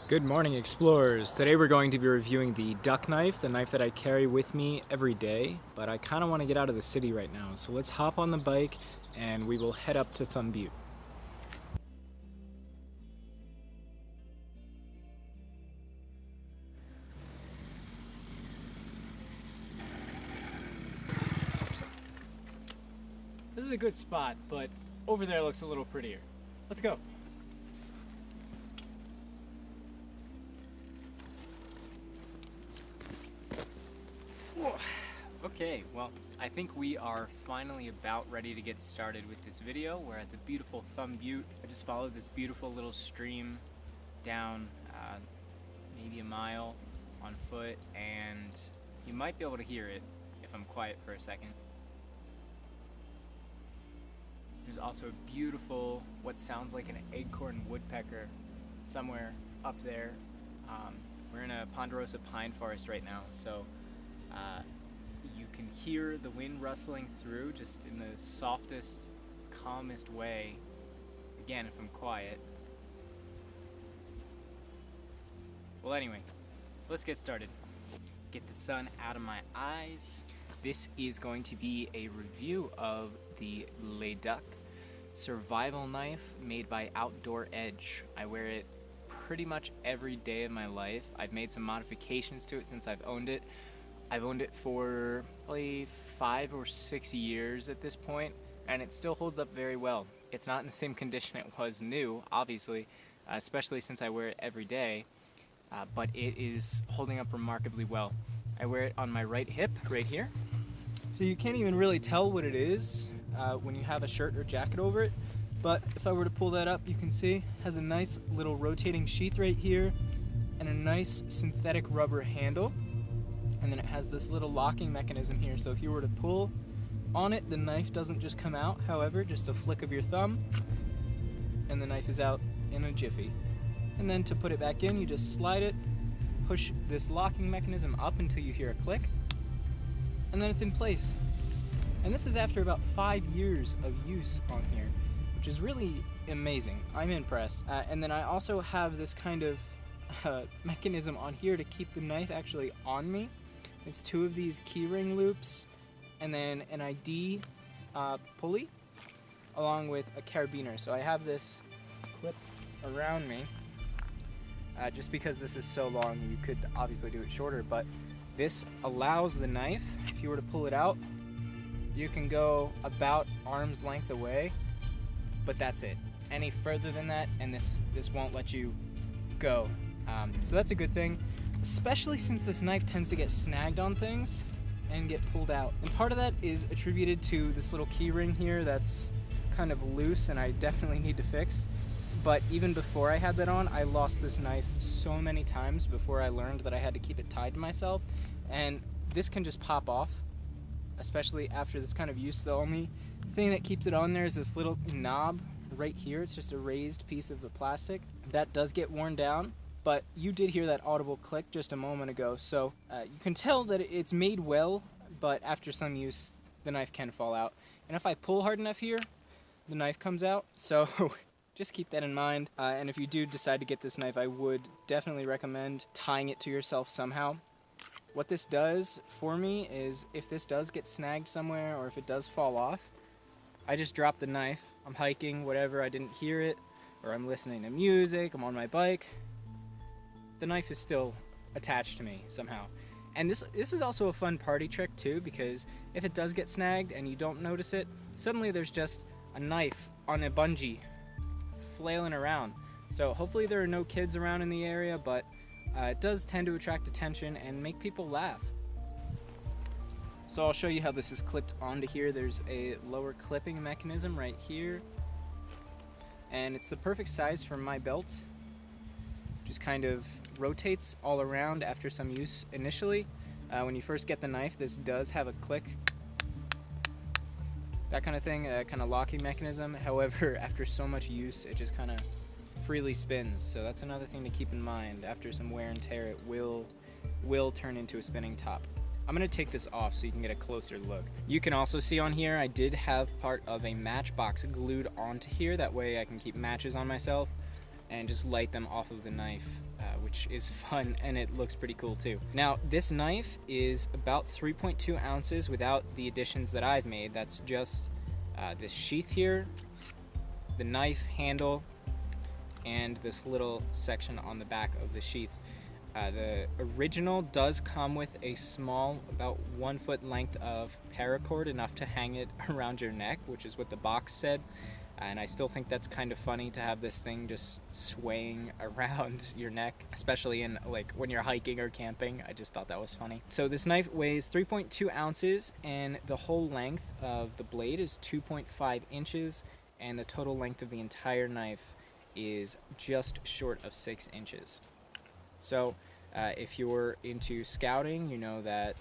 Good morning, explorers. Today we're going to be reviewing the duck knife, the knife that I carry with me every day, but I kind of want to get out of the city right now, so let's hop on the bike and we will head up to Butte. This is a good spot, but over there looks a little prettier. Let's go. Okay, well, I think we are finally about ready to get started with this video. We're at the beautiful Butte. I just followed this beautiful little stream down maybe a mile on foot, and you might be able to hear it if I'm quiet for a second. There's also a beautiful, what sounds like an acorn woodpecker somewhere up there. We're in a ponderosa pine forest right now, so you can hear the wind rustling through just in the softest, calmest way. Again, if I'm quiet. Well, anyway, let's get started. Get the sun out of my eyes. This is going to be a review of the Le Duc survival knife made by Outdoor Edge. I wear it pretty much every day of my life. I've made some modifications to it since I've owned it. I've owned it for probably 5 or 6 years at this point, and it still holds up very well. It's not in the same condition it was new, obviously, especially since I wear it every day, but it is holding up remarkably well. I wear it on my right hip, right here. So you can't even really tell what it is when you have a shirt or jacket over it, but if I were to pull that up, you can see it has a nice little rotating sheath right here and a nice synthetic rubber handle. And then it has this little locking mechanism here, so if you were to pull on it, the knife doesn't just come out. However, just a flick of your thumb and the knife is out in a jiffy. And then to put it back in, you just slide it, push this locking mechanism up until you hear a click, and then it's in place. And this is after about 5 years of use on here, which is really amazing. I'm impressed. And then I also have this kind of mechanism on here to keep the knife actually on me. It's 2 of these keyring loops and then an ID pulley along with a carabiner. So I have this clip around me just because this is so long. You could obviously do it shorter, but this allows the knife, if you were to pull it out, you can go about arm's length away, but that's it. Any further than that and this won't let you go. So that's a good thing, especially since this knife tends to get snagged on things and get pulled out. And part of that is attributed to this little key ring here that's kind of loose and I definitely need to fix. But even before I had that on, I lost this knife so many times before I learned that I had to keep it tied to myself. And this can just pop off, especially after this kind of use. The only thing that keeps it on there is this little knob right here. It's just a raised piece of the plastic. That does get worn down. But you did hear that audible click just a moment ago, so you can tell that it's made well, but after some use, the knife can fall out. And if I pull hard enough here, the knife comes out, so just keep that in mind. And if you do decide to get this knife, I would definitely recommend tying it to yourself somehow. What this does for me is if this does get snagged somewhere or if it does fall off, I just drop the knife. I'm hiking, whatever, I didn't hear it, or I'm listening to music, I'm on my bike. The knife is still attached to me somehow. And this is also a fun party trick too, because if it does get snagged and you don't notice it, suddenly there's just a knife on a bungee flailing around. So hopefully there are no kids around in the area, but it does tend to attract attention and make people laugh. So I'll show you how this is clipped onto here. There's a lower clipping mechanism right here, and it's the perfect size for my belt. Just kind of rotates all around after some use initially. When you first get the knife, this does have a click, that kind of thing, kind of locking mechanism. However, after so much use, it just kind of freely spins. So that's another thing to keep in mind. After some wear and tear, it will turn into a spinning top. I'm going to take this off so you can get a closer look. You can also see on here I did have part of a matchbox glued onto here. That way I can keep matches on myself. and just light them off of the knife, which is fun, and it looks pretty cool too. Now, this knife is about 3.2 ounces without the additions that I've made. That's just this sheath here, the knife handle, and this little section on the back of the sheath. The original does come with a small, about 1 foot length of paracord, enough to hang it around your neck, which is what the box said. And I still think that's kind of funny to have this thing just swaying around your neck, especially in like when you're hiking or camping. I just thought that was funny. So this knife weighs 3.2 ounces, and the whole length of the blade is 2.5 inches, and the total length of the entire knife is just short of 6 inches. So if you're into scouting, you know that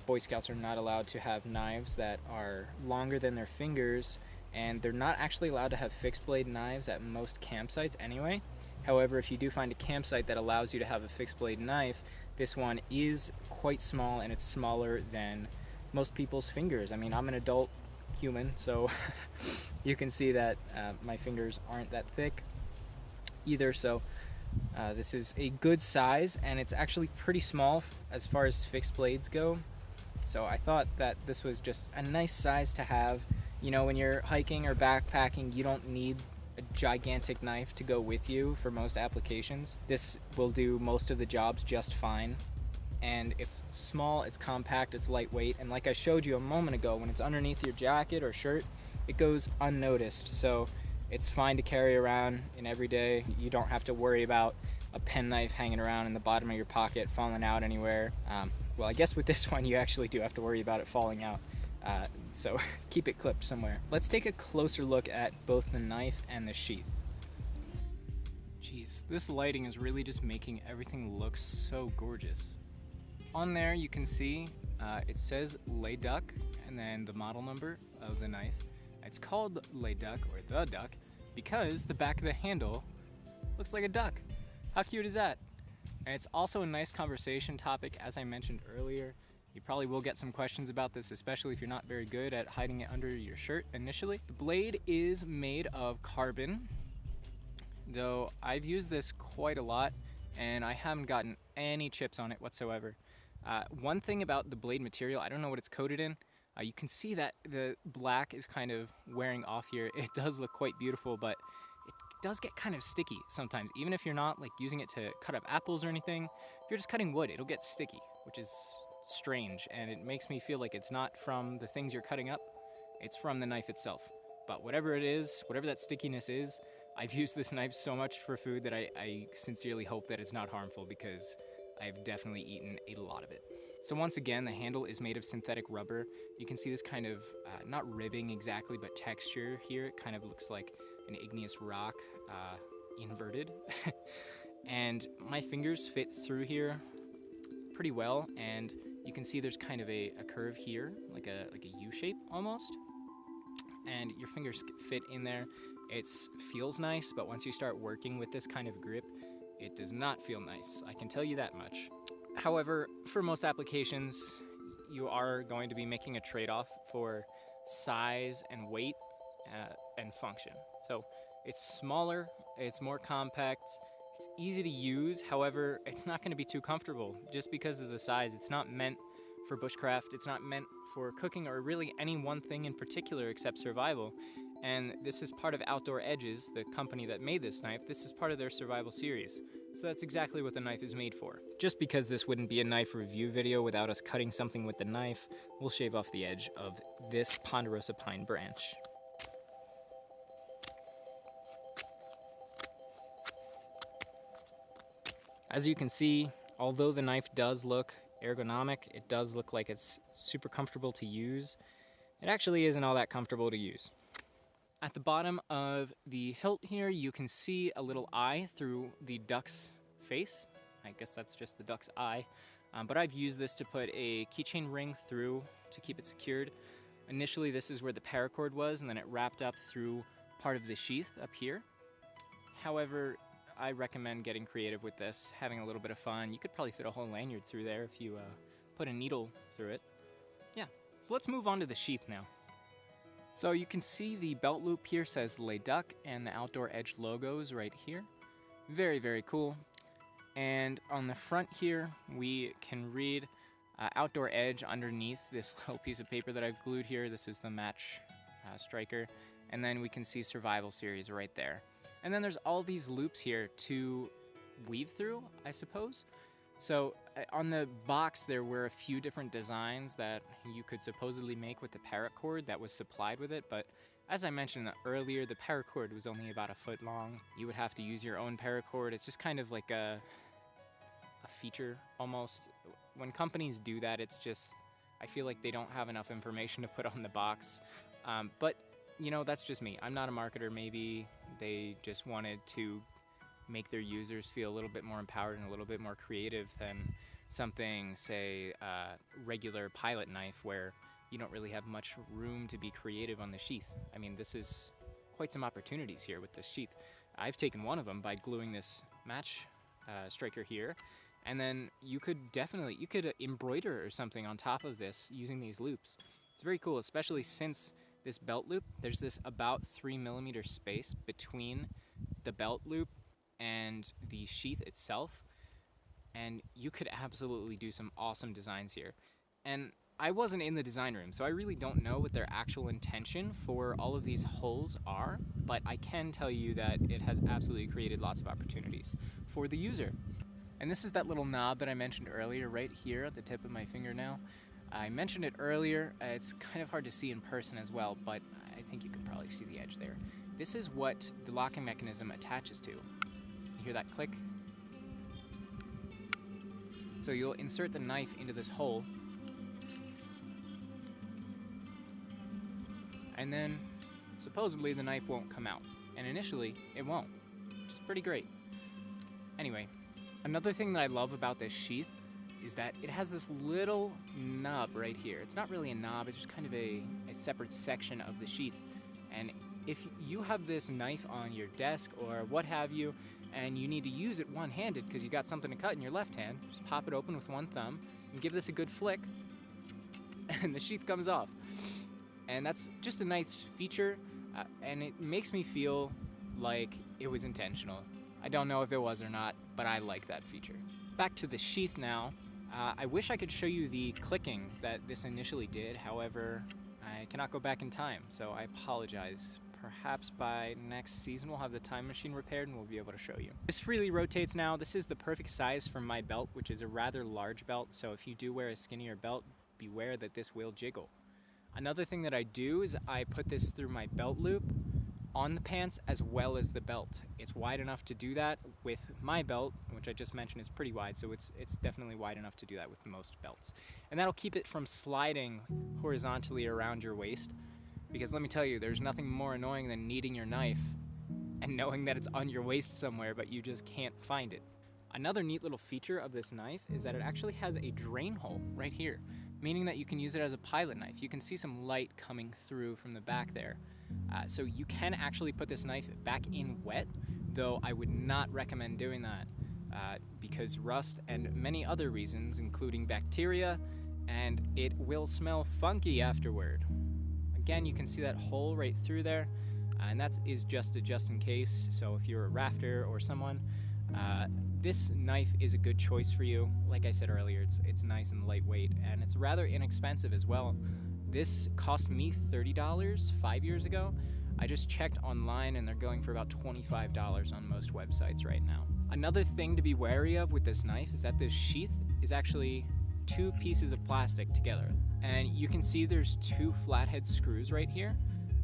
Boy Scouts are not allowed to have knives that are longer than their fingers, and they're not actually allowed to have fixed blade knives at most campsites anyway. However, if you do find a campsite that allows you to have a fixed blade knife, this one is quite small, and it's smaller than most people's fingers. I mean, I'm an adult human, so you can see that my fingers aren't that thick either, so this is a good size, and it's actually pretty small as far as fixed blades go. So I thought that this was just a nice size to have. You know, when you're hiking or backpacking, you don't need a gigantic knife to go with you for most applications. This will do most of the jobs just fine. And it's small, it's compact, it's lightweight, and like I showed you a moment ago, when it's underneath your jacket or shirt, it goes unnoticed. So it's fine to carry around in every day. You don't have to worry about a penknife hanging around in the bottom of your pocket, falling out anywhere. Well, I guess with this one, you actually do have to worry about it falling out. So keep it clipped somewhere. Let's take a closer look at both the knife and the sheath. Jeez, this lighting is really just making everything look so gorgeous. On there you can see it says Le Duc and then the model number of the knife. It's called Le Duc, or the Duck, because the back of the handle looks like a duck. How cute is that? And it's also a nice conversation topic, as I mentioned earlier. You probably will get some questions about this, especially if you're not very good at hiding it under your shirt initially. The blade is made of carbon, though I've used this quite a lot, and I haven't gotten any chips on it whatsoever. One thing about the blade material, I don't know what it's coated in. You can see that the black is kind of wearing off here. It does look quite beautiful, but it does get kind of sticky sometimes. Even if you're not like using it to cut up apples or anything, if you're just cutting wood, it'll get sticky, which is strange, and it makes me feel like it's not from the things you're cutting up, it's from the knife itself. But whatever it is, whatever that stickiness is, I've used this knife so much for food that I sincerely hope that it's not harmful, because I've definitely eaten a lot of it. So once again, the handle is made of synthetic rubber. You can see this kind of, not ribbing exactly, but texture here. It kind of looks like an igneous rock, inverted. And my fingers fit through here pretty well, and you can see there's kind of a curve here, like a U shape almost, and your fingers fit in there. It feels nice, but once you start working with this kind of grip, it does not feel nice. I can tell you that much. However, for most applications, you are going to be making a trade-off for size and weight and function. So it's smaller, it's more compact, it's easy to use. However, it's not going to be too comfortable just because of the size. It's not meant for bushcraft, it's not meant for cooking or really any one thing in particular except survival. And this is part of Outdoor Edges, the company that made this knife. This is part of their survival series. So that's exactly what the knife is made for. Just because this wouldn't be a knife review video without us cutting something with the knife, we'll shave off the edge of this ponderosa pine branch. As you can see, although the knife does look ergonomic, it does look like it's super comfortable to use, it actually isn't all that comfortable to use. At the bottom of the hilt here, you can see a little eye through the duck's face. I guess that's just the duck's eye. But I've used this to put a keychain ring through to keep it secured. Initially, this is where the paracord was, and then it wrapped up through part of the sheath up here. However, I recommend getting creative with this, having a little bit of fun. You could probably fit a whole lanyard through there if you put a needle through it. Yeah, so let's move on to the sheath now. So you can see the belt loop here says Les Duck and the Outdoor Edge logos right here. Very, very cool. And on the front here, we can read Outdoor Edge underneath this little piece of paper that I've glued here. This is the match striker. And then we can see Survival Series right there. And then there's all these loops here to weave through, I suppose. So on the box there were a few different designs that you could supposedly make with the paracord that was supplied with it, but as I mentioned earlier, the paracord was only about a foot long. You would have to use your own paracord. It's just kind of like a feature almost. When companies do that, it's just, I feel like they don't have enough information to put on the box. But you know, that's just me. I'm not a marketer. Maybe they just wanted to make their users feel a little bit more empowered and a little bit more creative than something, say, regular pilot knife where you don't really have much room to be creative on the sheath. I mean, this is quite some opportunities here with this sheath. I've taken one of them by gluing this match striker here, and then you could embroider or something on top of this using these loops. It's very cool, especially since this belt loop, there's this about 3mm space between the belt loop and the sheath itself, and you could absolutely do some awesome designs here. And I wasn't in the design room, so I really don't know what their actual intention for all of these holes are, but I can tell you that it has absolutely created lots of opportunities for the user. And this is that little knob that I mentioned earlier right here at the tip of my fingernail. I mentioned it earlier. It's kind of hard to see in person as well, but I think you can probably see the edge there. This is what the locking mechanism attaches to. You hear that click? So you'll insert the knife into this hole, and then supposedly the knife won't come out. And initially, it won't, which is pretty great. Anyway, another thing that I love about this sheath is that it has this little nub right here. It's not really a knob, it's just kind of a separate section of the sheath. And if you have this knife on your desk or what have you, and you need to use it one-handed because you got something to cut in your left hand, just pop it open with one thumb and give this a good flick, and the sheath comes off. And that's just a nice feature, and it makes me feel like it was intentional. I don't know if it was or not, but I like that feature. Back to the sheath now. I wish I could show you the clicking that this initially did, however, I cannot go back in time, so I apologize. Perhaps by next season we'll have the time machine repaired and we'll be able to show you. This freely rotates now. This is the perfect size for my belt, which is a rather large belt, so if you do wear a skinnier belt, beware that this will jiggle. Another thing that I do is I put this through my belt loop on the pants as well as the belt. It's wide enough to do that with my belt, which I just mentioned is pretty wide, so it's definitely wide enough to do that with most belts. And that'll keep it from sliding horizontally around your waist, because let me tell you, there's nothing more annoying than needing your knife and knowing that it's on your waist somewhere, but you just can't find it. Another neat little feature of this knife is that it actually has a drain hole right here, meaning that you can use it as a pilot knife. You can see some light coming through from the back there. So you can actually put this knife back in wet, though I would not recommend doing that because rust and many other reasons, including bacteria, and it will smell funky afterward. Again, you can see that hole right through there, and that is just a just in case. So if you're a rafter or someone, this knife is a good choice for you. Like I said earlier, it's nice and lightweight, and it's rather inexpensive as well. This cost me $30 5 years ago. I just checked online and they're going for about $25 on most websites right now. Another thing to be wary of with this knife is that this sheath is actually two pieces of plastic together. And you can see there's two flathead screws right here.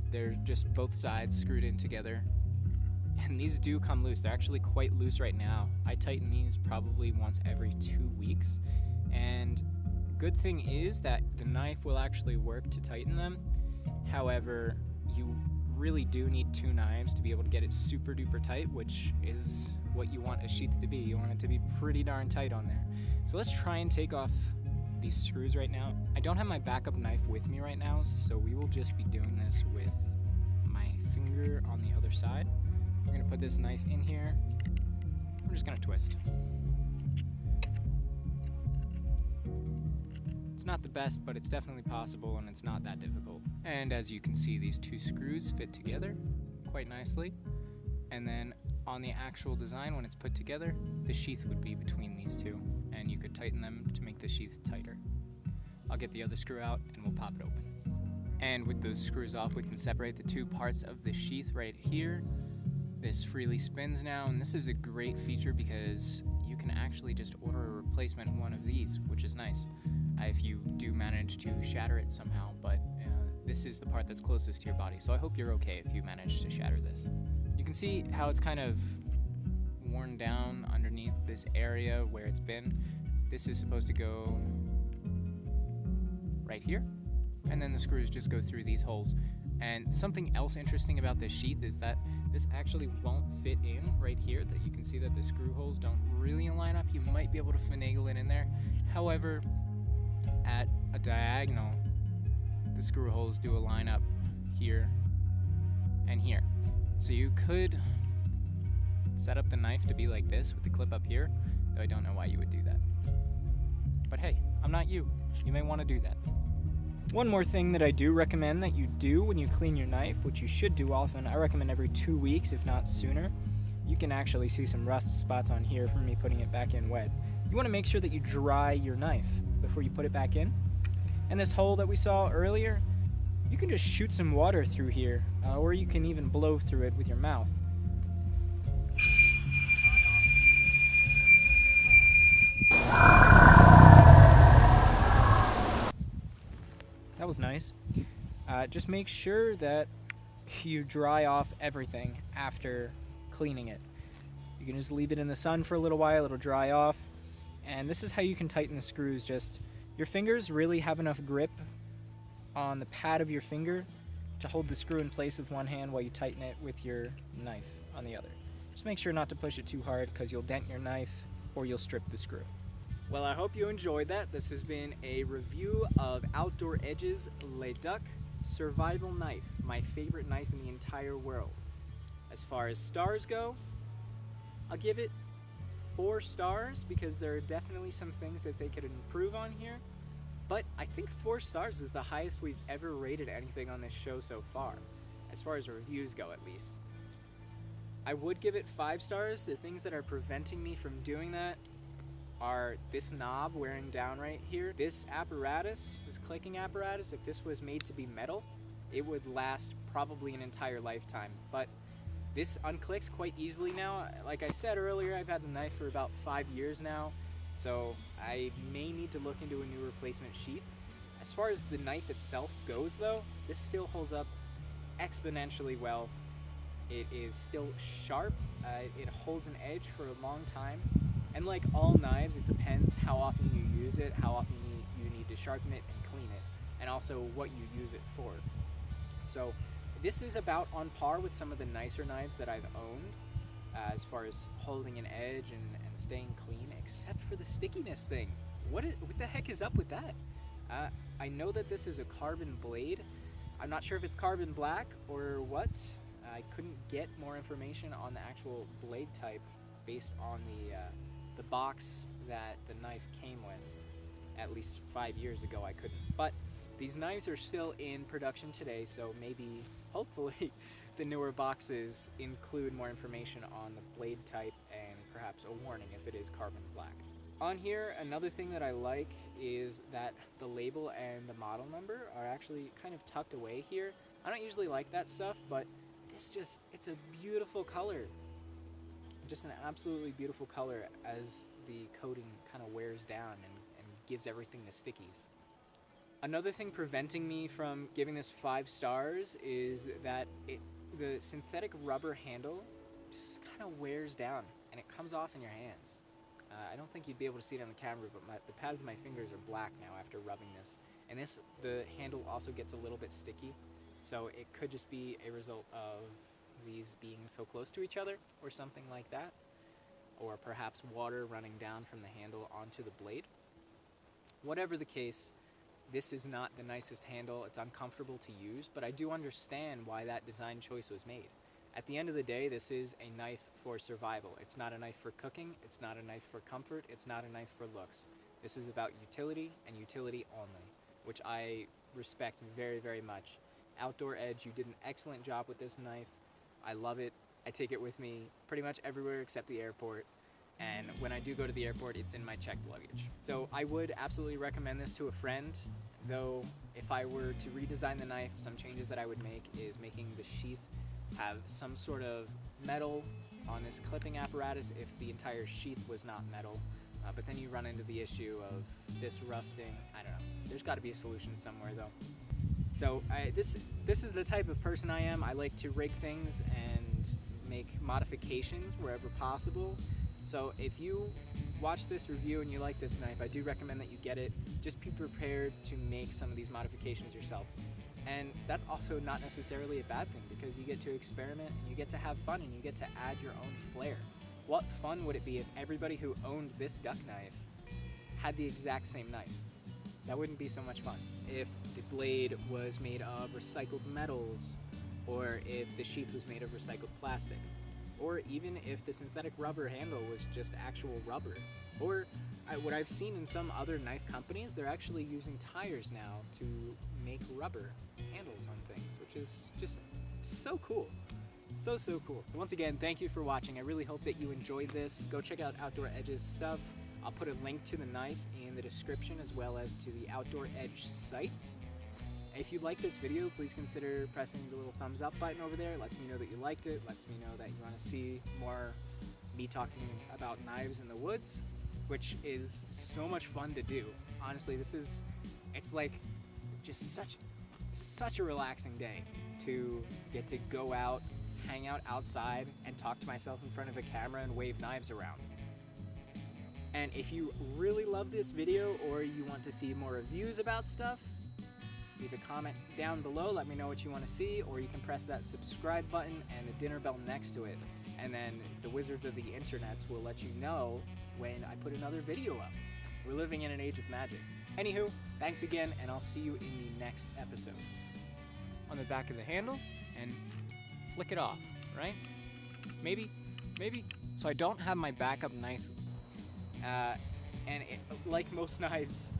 They're just both sides screwed in together. And these do come loose. They're actually quite loose right now. I tighten these probably once every 2 weeks. And good thing is that the knife will actually work to tighten them. However, you really do need two knives to be able to get it super duper tight, which is what you want a sheath to be. You want it to be pretty darn tight on there. So let's try and take off these screws right now. I don't have my backup knife with me right now, so we will just be doing this with my finger on the other side. We're gonna put this knife in here. I'm just gonna twist. It's not the best, but it's definitely possible, and it's not that difficult. And as you can see, these two screws fit together quite nicely. And then on the actual design, when it's put together, the sheath would be between these two, and you could tighten them to make the sheath tighter. I'll get the other screw out and we'll pop it open. And with those screws off, we can separate the two parts of the sheath right here. This freely spins now, and this is a great feature because you can actually just order a replacement one of these, which is nice if you do manage to shatter it somehow, but this is the part that's closest to your body, so I hope you're okay if you manage to shatter this. You can see how it's kind of worn down underneath this area where it's been. This is supposed to go right here, and then the screws just go through these holes. And something else interesting about this sheath is that this actually won't fit in right here, that you can see that the screw holes don't really line up. You might be able to finagle it in there. However, at a diagonal, the screw holes do align up here and here. So you could set up the knife to be like this with the clip up here, though I don't know why you would do that. But hey, I'm not you. You may want to do that. One more thing that I do recommend that you do when you clean your knife, which you should do often, I recommend every 2 weeks, if not sooner. You can actually see some rust spots on here from me putting it back in wet. You want to make sure that you dry your knife before you put it back in. And this hole that we saw earlier, you can just shoot some water through here, or you can even blow through it with your mouth. That was nice. Just make sure that you dry off everything after cleaning it. You can just leave it in the sun for a little while, it'll dry off. And this is how you can tighten the screws. Just your fingers really have enough grip on the pad of your finger to hold the screw in place with one hand while you tighten it with your knife on the other. Just make sure not to push it too hard because you'll dent your knife or you'll strip the screw. Well, I hope you enjoyed that. This has been a review of Outdoor Edge's Le Duc Survival Knife, my favorite knife in the entire world. As far as stars go, I'll give it 4 stars because there are definitely some things that they could improve on here. But I think 4 stars is the highest we've ever rated anything on this show so far, as far as reviews go at least. I would give it 5 stars. The things that are preventing me from doing that are this knob wearing down right here. This apparatus, this clicking apparatus, if this was made to be metal, it would last probably an entire lifetime. But this unclicks quite easily now. Like I said earlier, I've had the knife for about 5 years now, so I may need to look into a new replacement sheath. As far as the knife itself goes though, this still holds up exponentially well. It is still sharp, it holds an edge for a long time, and like all knives, it depends how often you use it, how often you need to sharpen it and clean it, and also what you use it for. So this is about on par with some of the nicer knives that I've owned, as far as holding an edge and staying clean, except for the stickiness thing. What the heck is up with that? I know that this is a carbon blade. I'm not sure if it's carbon black or what. I couldn't get more information on the actual blade type based on the box that the knife came with. At least 5 years ago I couldn't. But these knives are still in production today, so maybe, hopefully, the newer boxes include more information on the blade type and perhaps a warning if it is carbon black. On here, another thing that I like is that the label and the model number are actually kind of tucked away here. I don't usually like that stuff, but it's a beautiful color. Just an absolutely beautiful color as the coating kind of wears down and gives everything the stickies. Another thing preventing me from giving this 5 stars is that the synthetic rubber handle just kind of wears down and it comes off in your hands. I don't think you'd be able to see it on the camera, but the pads of my fingers are black now after rubbing this. And the handle also gets a little bit sticky, so it could just be a result of these being so close to each other or something like that, or perhaps water running down from the handle onto the blade. Whatever the case, this is not the nicest handle. It's uncomfortable to use, but I do understand why that design choice was made. At the end of the day, this is a knife for survival. It's not a knife for cooking, it's not a knife for comfort, it's not a knife for looks. This is about utility and utility only, which I respect very, very much. Outdoor Edge, you did an excellent job with this knife. I love it. I take it with me pretty much everywhere except the airport. And when I do go to the airport, it's in my checked luggage. So I would absolutely recommend this to a friend, though if I were to redesign the knife, some changes that I would make is making the sheath have some sort of metal on this clipping apparatus if the entire sheath was not metal. But then you run into the issue of this rusting. I don't know. There's got to be a solution somewhere, though. So this is the type of person I am. I like to rig things and make modifications wherever possible. So if you watch this review and you like this knife, I do recommend that you get it. Just be prepared to make some of these modifications yourself. And that's also not necessarily a bad thing, because you get to experiment and you get to have fun and you get to add your own flair. What fun would it be if everybody who owned this duck knife had the exact same knife? That wouldn't be so much fun. If the blade was made of recycled metals, or if the sheath was made of recycled plastic, or even if the synthetic rubber handle was just actual rubber. Or what I've seen in some other knife companies, they're actually using tires now to make rubber handles on things, which is just so cool. So cool. Once again, thank you for watching. I really hope that you enjoyed this. Go check out Outdoor Edge's stuff. I'll put a link to the knife in the description, as well as to the Outdoor Edge site. If you like this video, please consider pressing the little thumbs up button over there. It lets me know that you liked it. Lets me know that you want to see more me talking about knives in the woods, which is so much fun to do. Honestly, it's like just such a relaxing day to get to go out, hang out outside, and talk to myself in front of a camera and wave knives around. And if you really love this video, or you want to see more reviews about stuff, leave a comment down below, let me know what you want to see, or you can press that subscribe button and the dinner bell next to it, and then the wizards of the internets will let you know when I put another video up. We're living in an age of magic. Anywho, thanks again, and I'll see you in the next episode. On the back of the handle, and flick it off, right? Maybe, so I don't have my backup knife, and like most knives,